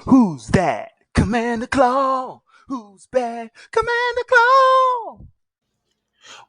Who's that? Commander Claw. Who's bad? Commander Claw.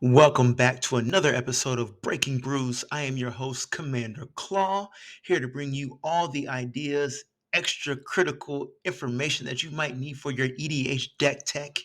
Welcome back to another episode of Breaking Brews. I am your host, Commander Claw, here to bring you all the ideas, extra critical information that you might need for your EDH deck tech.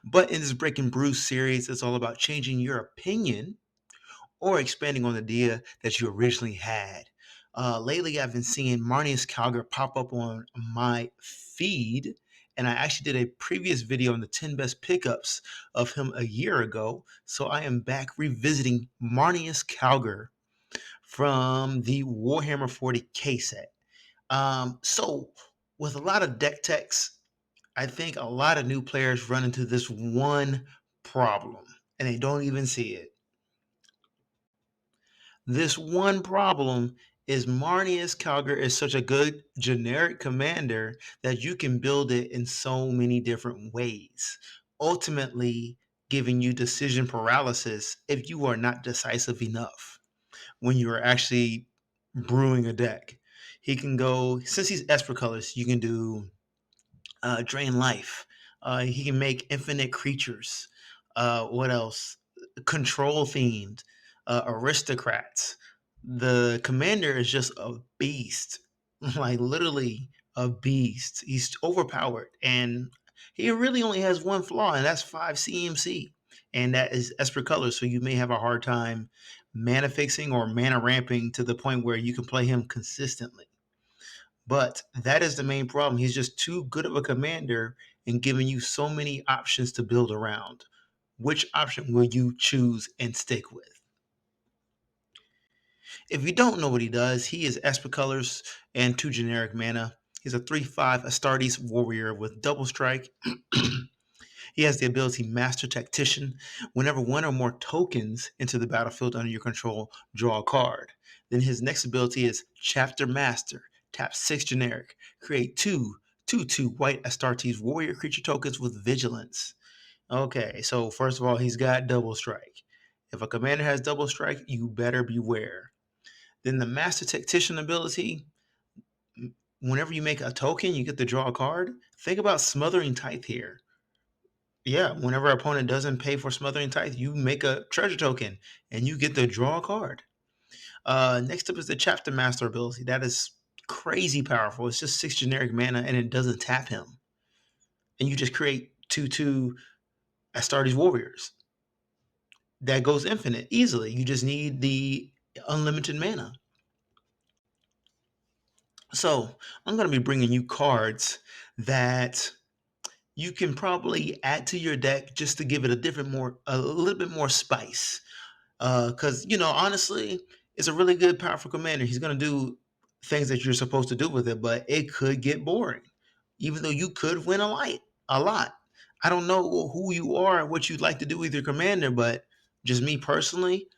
But in this Breaking Brews series, it's all about changing your opinion or expanding on the idea that you originally had. Lately, I've been seeing Marneus Calgar pop up on my feed, and I actually did a previous video on the 10 best pickups of him a year ago. So I am back revisiting Marneus Calgar from the Warhammer 40K set. So, with a lot of deck techs, I think a lot of new players run into this one problem, and they don't even see it. This one problem is Marneus Calgar is such a good generic commander that you can build it in so many different ways, ultimately giving you decision paralysis if you are not decisive enough when you are actually brewing a deck. He can go, since he's Esper colors, you can do drain life. He can make infinite creatures. What else? Control themed, aristocrats. The commander is just a beast, like literally a beast. He's overpowered, and he really only has one flaw, and that's 5 CMC, and that is Esper colors. So you may have a hard time mana fixing or mana ramping to the point where you can play him consistently. But that is the main problem. He's just too good of a commander and giving you so many options to build around. Which option will you choose and stick with? If you don't know what he does, he is Esper Colors and 2 generic mana. He's a 3/5 Astartes warrior with double strike. He has the ability Master Tactician. Whenever one or more tokens enter the battlefield under your control, draw a card. Then his next ability is Chapter Master. Tap 6 generic. Create 2/2 white Astartes warrior creature tokens with vigilance. Okay, so first of all, he's got double strike. If a commander has double strike, you better beware. Then the Master Tactician ability, whenever you make a token, you get to draw a card. Think about Smothering Tithe here. Yeah, whenever an opponent doesn't pay for Smothering Tithe, you make a treasure token and you get to draw a card. Next up is the Chapter Master ability. That is crazy powerful. It's just 6 generic mana and it doesn't tap him. And you just create 2/2 Astartes Warriors. That goes infinite easily. You just need the unlimited mana. So I'm going to be bringing you cards that you can probably add to your deck just to give it a little bit more spice. Because honestly, it's a really good, powerful commander. He's gonna do things that you're supposed to do with it, but it could get boring. Even though you could win a lot. I don't know who you are and what you'd like to do with your commander, but just me personally,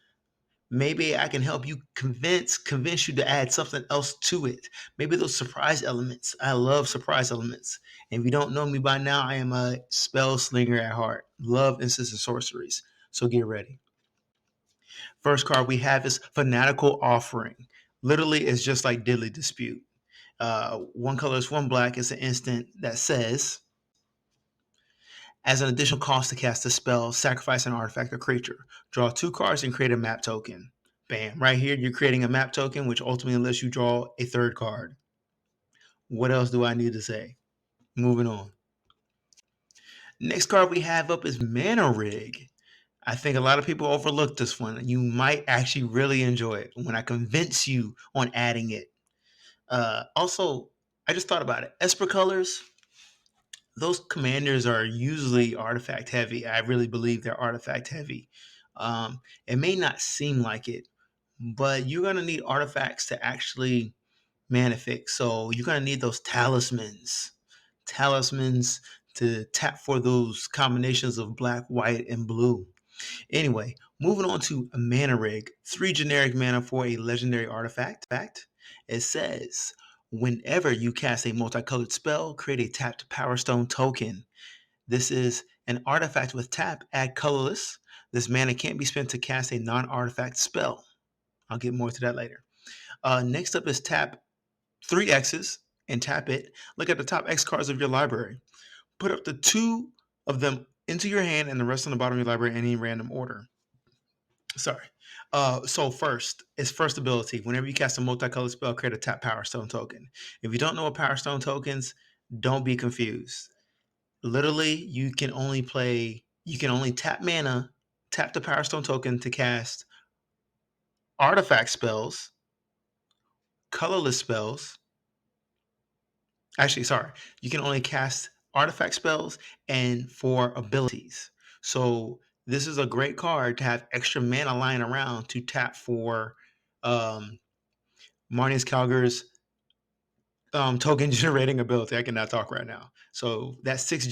maybe I can help you convince you to add something else to it. Maybe those surprise elements. I love surprise elements. And if you don't know me by now, I am a spell slinger at heart. Love instants and sorceries. So get ready. First card we have is Fanatical Offering. Literally, it's just like Diddly Dispute. One color is one black. It's an instant that says, as an additional cost to cast a spell, sacrifice an artifact or creature. Draw 2 cards and create a map token. Bam. Right here, you're creating a map token, which ultimately lets you draw a third card. What else do I need to say? Moving on. Next card we have up is Mana Rig. I think a lot of people overlook this one. You might actually really enjoy it when I convince you on adding it. Also, I just thought about it. Esper colors, those commanders are usually artifact heavy. I really believe they're artifact heavy. It may not seem like it, but you're going to need artifacts to actually manifest. So you're going to need those talismans to tap for those combinations of black, white, and blue. Anyway, moving on to a mana rig. 3 generic mana for a legendary artifact. It says, whenever you cast a multicolored spell, create a tapped Power Stone token. This is an artifact with tap, add colorless. This mana can't be spent to cast a non-artifact spell. I'll get more to that later. Next up is tap 3 X's and tap it. Look at the top X cards of your library. Put up to two of them into your hand and the rest on the bottom of your library in any random order. Sorry. So first, it's first ability. Whenever you cast a multicolored spell, create a tap Power Stone token. If you don't know what Power Stone tokens, don't be confused. Literally, you can only tap mana, tap the Power Stone token to cast artifact spells, colorless spells. Actually, sorry, you can only cast artifact spells and for abilities. So this is a great card to have extra mana lying around to tap for um, Marneus Calgar's token generating ability. I cannot talk right now. So that six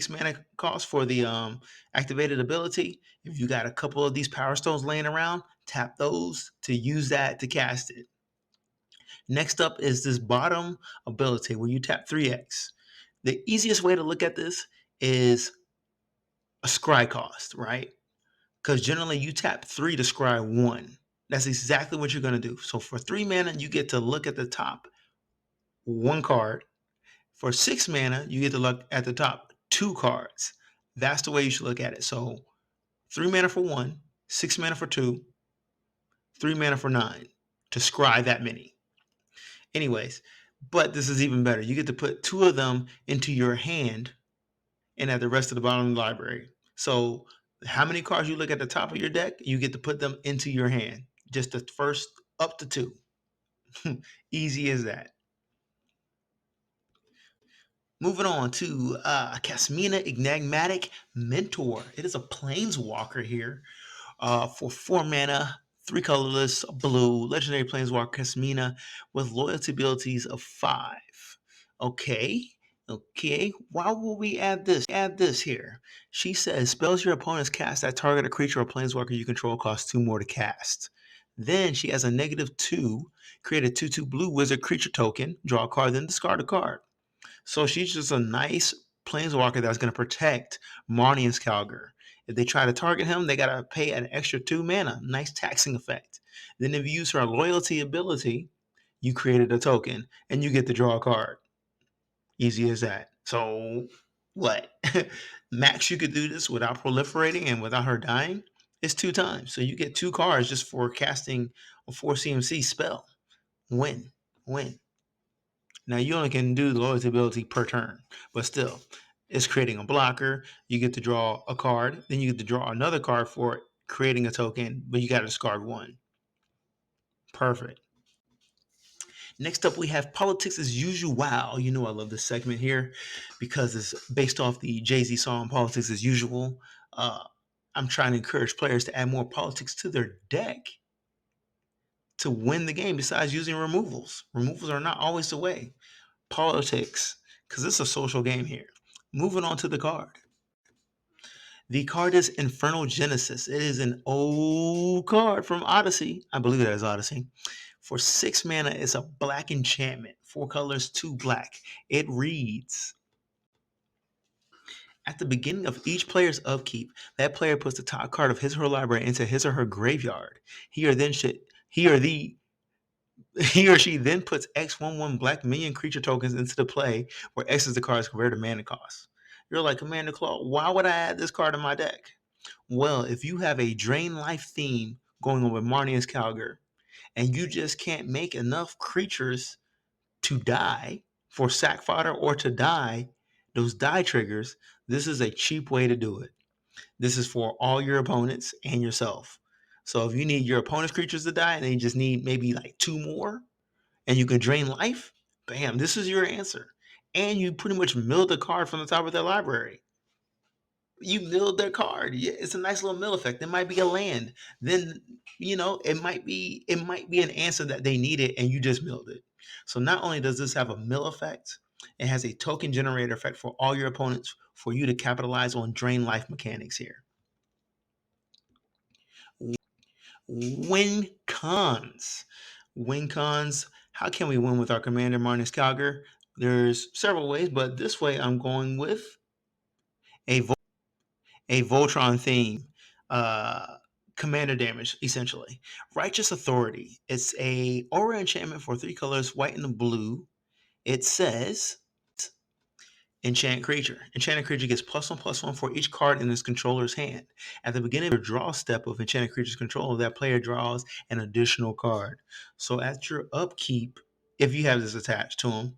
mana cost for the activated ability. If you got a couple of these power stones laying around, tap those to use that to cast it. Next up is this bottom ability where you tap 3x. The easiest way to look at this is a scry cost, right? Because generally you tap 3 to scry 1. That's exactly what you're going to do. So for 3 mana, you get to look at the top 1 card. For 6 mana, you get to look at the top 2 cards. That's the way you should look at it. So 3 mana for 1, 6 mana for 2, 3 mana for 9 to scry that many. Anyways, but this is even better. You get to put 2 of them into your hand and at the rest of the bottom of the library. So how many cards you look at the top of your deck, you get to put them into your hand. Just the first up to 2. Easy as that. Moving on to Kasmina Enigmatic Mentor. It is a planeswalker here for 4 mana, 3 colorless, blue, legendary planeswalker Kasmina with loyalty abilities of 5. Okay. Okay, why will we add this? Add this here. She says spells your opponents cast that target a creature or planeswalker you control costs 2 more to cast. Then she has a -2, create a 2/2 blue wizard creature token, draw a card, then discard a card. So she's just a nice planeswalker that's going to protect Marneus Calgar. If they try to target him, they got to pay an extra 2 mana. Nice taxing effect. Then if you use her loyalty ability, you created a token and you get to draw a card. Easy as that. So what? Max, you could do this without proliferating and without her dying. It's 2 times. So you get 2 cards just for casting a 4 CMC spell. Win. Win. Now you only can do the loyalty ability per turn, but still, it's creating a blocker. You get to draw a card, then you get to draw another card for creating a token, but you got to discard 1. Perfect. Next up, we have politics as usual. Wow, you know I love this segment here because it's based off the Jay-Z song "Politics as Usual." Uh, I'm trying to encourage players to add more politics to their deck to win the game. Besides using removals, removals are not always the way. Politics, because it's a social game here. Moving on to the card. The card is Infernal Genesis. It is an old card from Odyssey. I believe that is Odyssey. For 6 mana, it's a black enchantment. 4 colors, 2 black. It reads at the beginning of each player's upkeep, that player puts the top card of his or her library into his or her graveyard. He or then should he or the he or she then puts X11 black minion creature tokens into the play, where X is the card's converted mana cost. You're like, Commander Claw, why would I add this card in my deck? Well, if you have a drain life theme going on with Marneus Calgar, and you just can't make enough creatures to die for sack fodder or to die, those die triggers, this is a cheap way to do it. This is for all your opponents and yourself. So if you need your opponent's creatures to die and they just need maybe like 2 more, and you can drain life, bam, this is your answer. And you pretty much milled the card from the top of their library. You milled their card. Yeah, it's a nice little mill effect. It might be a land. Then it might be an answer that they needed and you just milled it. So not only does this have a mill effect, it has a token generator effect for all your opponents for you to capitalize on drain life mechanics here. Win cons. Win cons. How can we win with our commander, Marnus Calgar? There's several ways, but this way I'm going with a a Voltron theme. Commander damage, essentially. Righteous Authority. It's a aura enchantment for 3 colors, white and blue. It says enchant creature. Enchanted creature gets +1/+1 for each card in its controller's hand. At the beginning of your draw step of enchanted creature's control, that player draws an additional card. So at your upkeep, if you have this attached to them,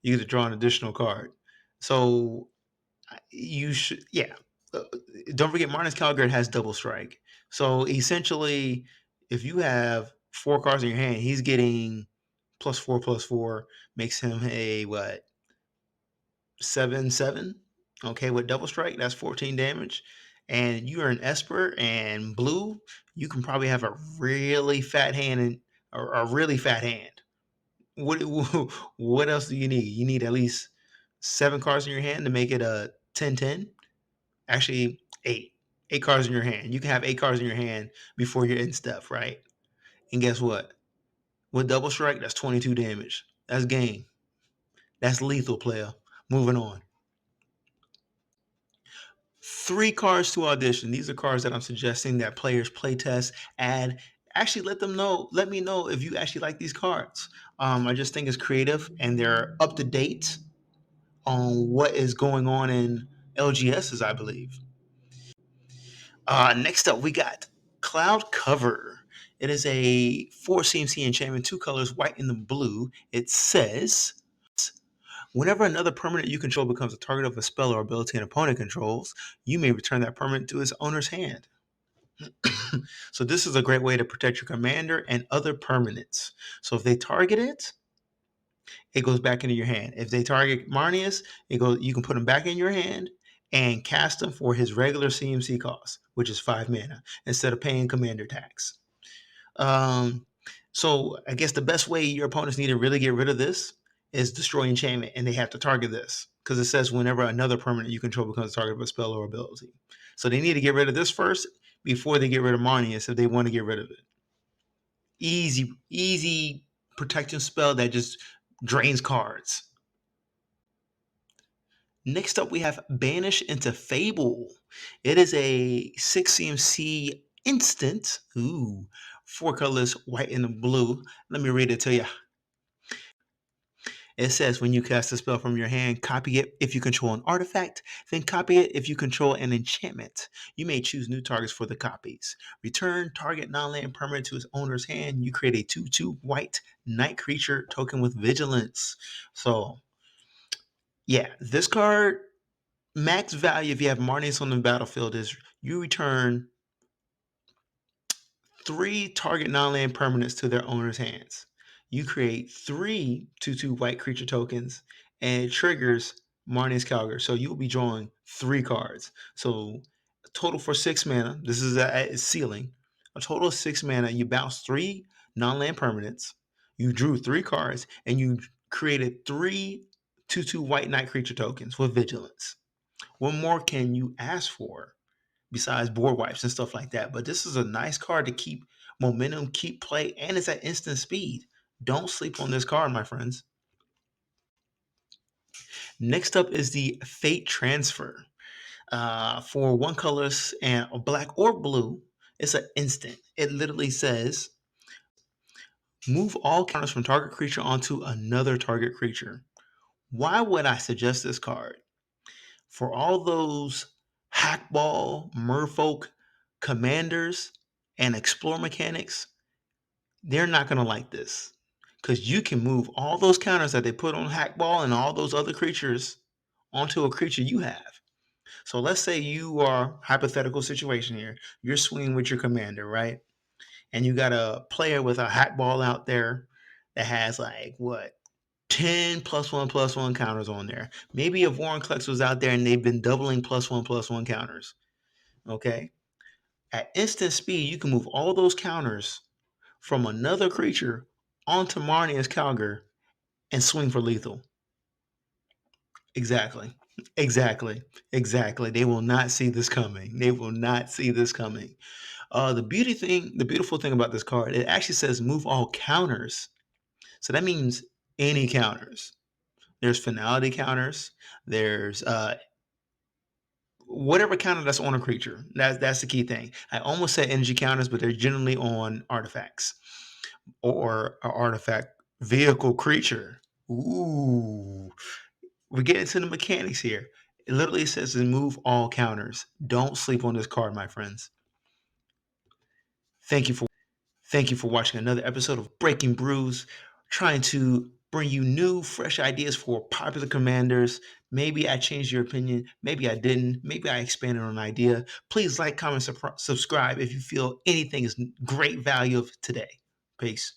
you get to draw an additional card. So you should, yeah. Uh, don't forget, Marneus Calgar has double strike. So essentially, if you have 4 cards in your hand, he's getting +4/+4, makes him a what, 7/7. Okay, with double strike, that's 14 damage. And you are an Esper and blue, you can probably have a really fat hand and or a really fat hand. What what else do you need? You need at least 7 cards in your hand to make it a 10/10. Actually, 8. 8 cards in your hand. You can have 8 cards in your hand before you're in step, right? And guess what? With double strike, that's 22 damage. That's game. That's lethal, player. Moving on. 3 cards to audition. These are cards that I'm suggesting that players playtest, add. Actually, let me know if you actually like these cards. I just think it's creative and they're up to date on what is going on in LGSs, I believe. Next up, we got Cloud Cover. It is a 4 CMC enchantment, 2 colors, white and the blue. It says, whenever another permanent you control becomes a target of a spell or ability an opponent controls, you may return that permanent to its owner's hand. So this is a great way to protect your commander and other permanents. So if they target it, it goes back into your hand. If they target Marneus, you can put him back in your hand and cast him for his regular CMC cost, which is 5 mana, instead of paying commander tax. Um, so I guess the best way your opponents need to really get rid of this is destroy enchantment, and they have to target this because it says whenever another permanent you control becomes a target of a spell or ability. So they need to get rid of this first before they get rid of Marneus if they want to get rid of it. Easy protection spell that just drains cards. Next up, we have Banish into Fable. It is a 6 CMC instant. Ooh, 4 colors, white and blue. Let me read it to you. It says when you cast a spell from your hand, copy it if you control an artifact, then copy it if you control an enchantment. You may choose new targets for the copies. Return target non-land permanent to its owner's hand. You create a 2/2 white night creature token with vigilance. So, yeah, this card, max value if you have Marneus on the battlefield is you return 3 target non-land permanents to their owner's hands. You create 3/2/2 white creature tokens, and it triggers Marneus Calgar. So you'll be drawing 3 cards. So total for 6 mana. This is a ceiling. A total of 6 mana. You bounce 3 non-land permanents. You drew 3 cards, and you created 3/2/2 white knight creature tokens with vigilance. What more can you ask for besides board wipes and stuff like that? But this is a nice card to keep momentum, keep play, and it's at instant speed. Don't sleep on this card, my friends. Next up is the Fate Transfer. For 1 colors and a black or blue, it's an instant. It literally says move all counters from target creature onto another target creature. Why would I suggest this card? For all those hackball, merfolk commanders and explore mechanics, they're not going to like this because you can move all those counters that they put on hackball and all those other creatures onto a creature you have. So let's say you are, hypothetical situation here, you're swinging with your commander, right? And you got a player with a hackball out there that has like what, 10 +1/+1 counters on there. Maybe if Warren Klex was out there and they've been doubling +1/+1 counters. Okay. At instant speed, you can move all those counters from another creature onto Marneus Calgar and swing for lethal. Exactly. Exactly. Exactly. They will not see this coming. They will not see this coming. The beautiful thing about this card, it actually says move all counters. So that means any counters. There's finality counters. There's whatever counter that's on a creature. That's the key thing. I almost said energy counters, but they're generally on artifacts or an artifact vehicle creature. Ooh, we're getting to the mechanics here. It literally says remove all counters. Don't sleep on this card, my friends. Thank you for watching another episode of Breaking Brews, trying to bring you new, fresh ideas for popular commanders. Maybe I changed your opinion. Maybe I didn't. Maybe I expanded on an idea. Please like, comment, subscribe if you feel anything is great value of today. Peace.